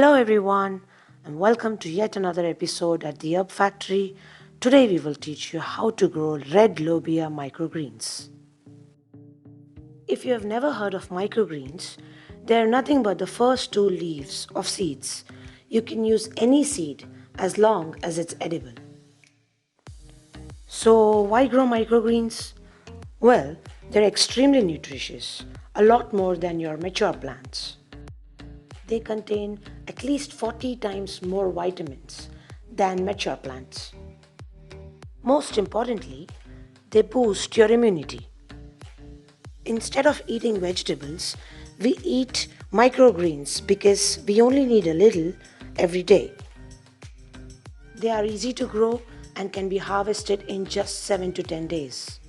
Hello everyone and welcome to yet another episode at the Herb Factory. Today we will teach you how to grow red lobia microgreens. If you have never heard of microgreens, they are nothing but the first two leaves of seeds. You can use any seed as long as it's edible. So why grow microgreens? Well, they're extremely nutritious, a lot more than your mature plants. They contain at least 40 times more vitamins than mature plants. Most importantly, they boost your immunity. Instead of eating vegetables, we eat microgreens because we only need a little every day. They are easy to grow and can be harvested in just 7 to 10 days.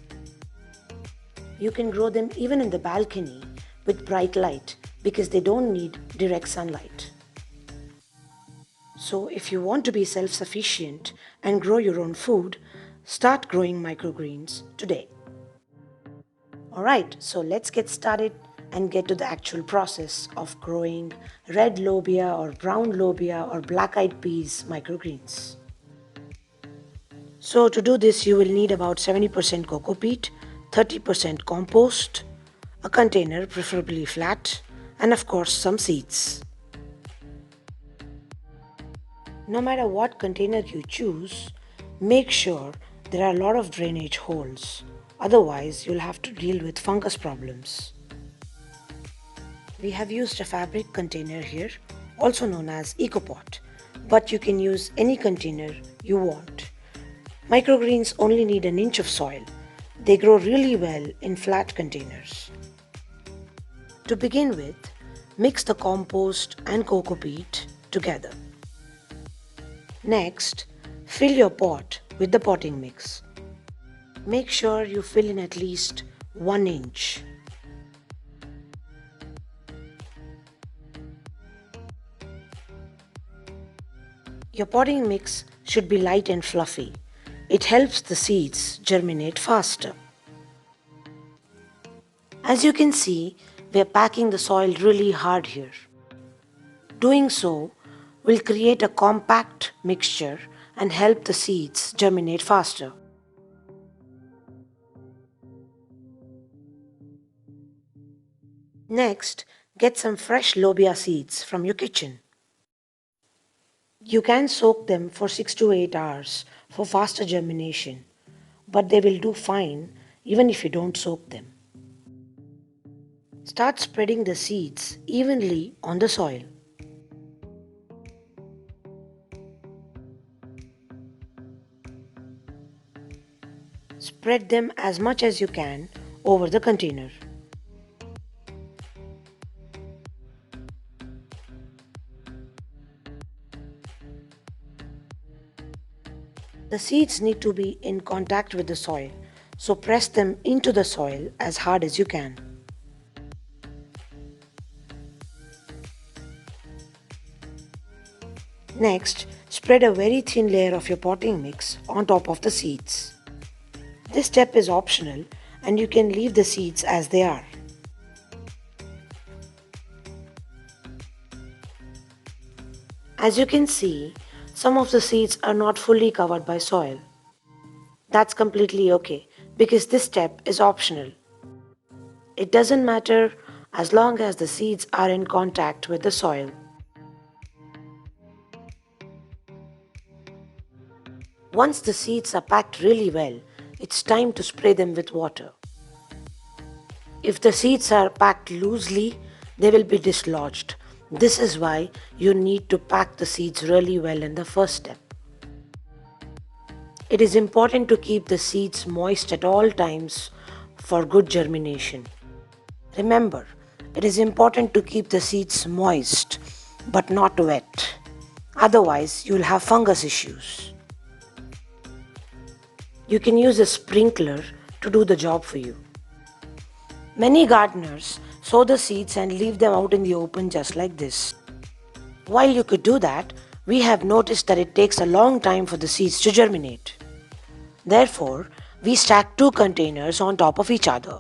You can grow them even in the balcony with bright light because they don't need direct sunlight. So if you want to be self-sufficient and grow your own food, start growing microgreens today. Alright, so let's get started and get to the actual process of growing red lobia or brown lobia or black-eyed peas microgreens. So to do this, you will need about 70% cocopeat, 30% compost, a container preferably flat, and of course some seeds. No matter what container you choose, make sure there are a lot of drainage holes. Otherwise, you'll have to deal with fungus problems. We have used a fabric container here, also known as EcoPot, but you can use any container you want. Microgreens only need an inch of soil. They grow really well in flat containers. To begin with, mix the compost and cocopeat together. Next, fill your pot with the potting mix. Make sure you fill in at least 1 inch. Your potting mix should be light and fluffy. It helps the seeds germinate faster. As you can see, we are packing the soil really hard here. Doing so will create a compact mixture and help the seeds germinate faster. Next, get some fresh lobia seeds from your kitchen. You can soak them for 6 to 8 hours for faster germination, but they will do fine even if you don't soak them. Start spreading the seeds evenly on the soil. Spread them as much as you can over the container. The seeds need to be in contact with the soil, so press them into the soil as hard as you can. Next, spread a very thin layer of your potting mix on top of the seeds. This step is optional and you can leave the seeds as they are. As you can see, some of the seeds are not fully covered by soil. That's completely okay because this step is optional. It doesn't matter as long as the seeds are in contact with the soil. Once the seeds are packed really well, it's time to spray them with water. If the seeds are packed loosely, they will be dislodged. This is why you need to pack the seeds really well in the first step. It is important to keep the seeds moist at all times for good germination. Remember, it is important to keep the seeds moist but not wet. Otherwise, you will have fungus issues. You can use a sprinkler to do the job for you. Many gardeners sow the seeds and leave them out in the open just like this. While you could do that, we have noticed that it takes a long time for the seeds to germinate. Therefore, we stack 2 containers on top of each other.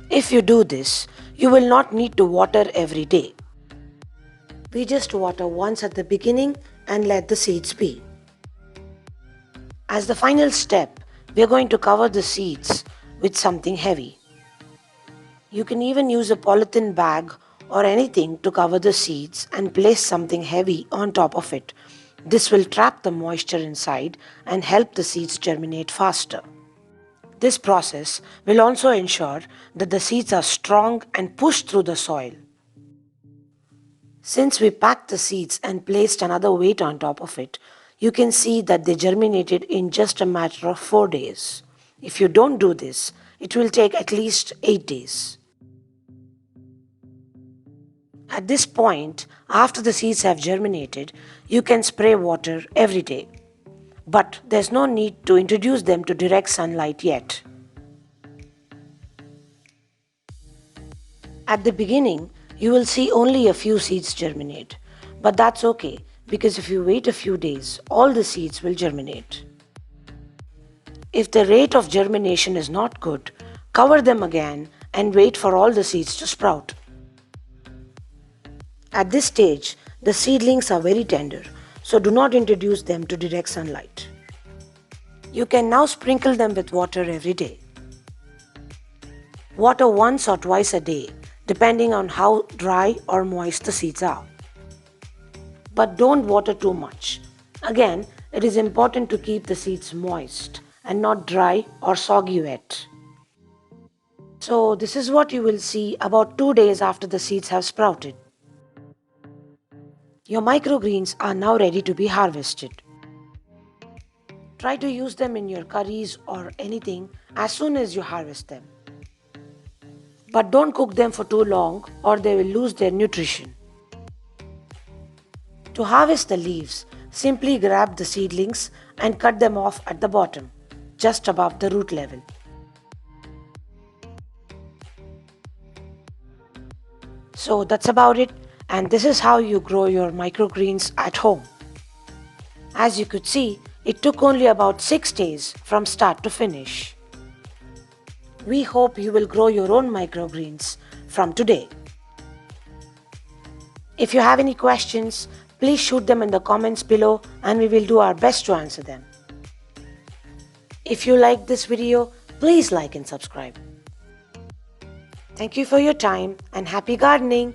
If you do this, you will not need to water every day. We just water once at the beginning and let the seeds be. As the final step, we are going to cover the seeds with something heavy. You can even use a polythene bag or anything to cover the seeds and place something heavy on top of it. This will trap the moisture inside and help the seeds germinate faster. This process will also ensure that the seeds are strong and push through the soil. Since we packed the seeds and placed another weight on top of it, you can see that they germinated in just a matter of 4 days. If you don't do this, it will take at least 8 days. At this point, after the seeds have germinated, you can spray water every day. But there's no need to introduce them to direct sunlight yet. At the beginning, you will see only a few seeds germinate. But that's okay, because if you wait a few days, all the seeds will germinate. If the rate of germination is not good, cover them again and wait for all the seeds to sprout. At this stage, the seedlings are very tender, so do not introduce them to direct sunlight. You can now sprinkle them with water every day. Water once or twice a day, depending on how dry or moist the seeds are. But don't water too much. Again, it is important to keep the seeds moist and not dry or soggy wet. So this is what you will see about 2 days after the seeds have sprouted. Your microgreens are now ready to be harvested. Try to use them in your curries or anything as soon as you harvest them. But don't cook them for too long or they will lose their nutrition. To harvest the leaves, simply grab the seedlings and cut them off at the bottom, just above the root level. So that's about it, and this is how you grow your microgreens at home. As you could see, it took only about 6 days from start to finish. We hope you will grow your own microgreens from today. If you have any questions, please shoot them in the comments below and we will do our best to answer them. If you like this video, please like and subscribe. Thank you for your time and happy gardening!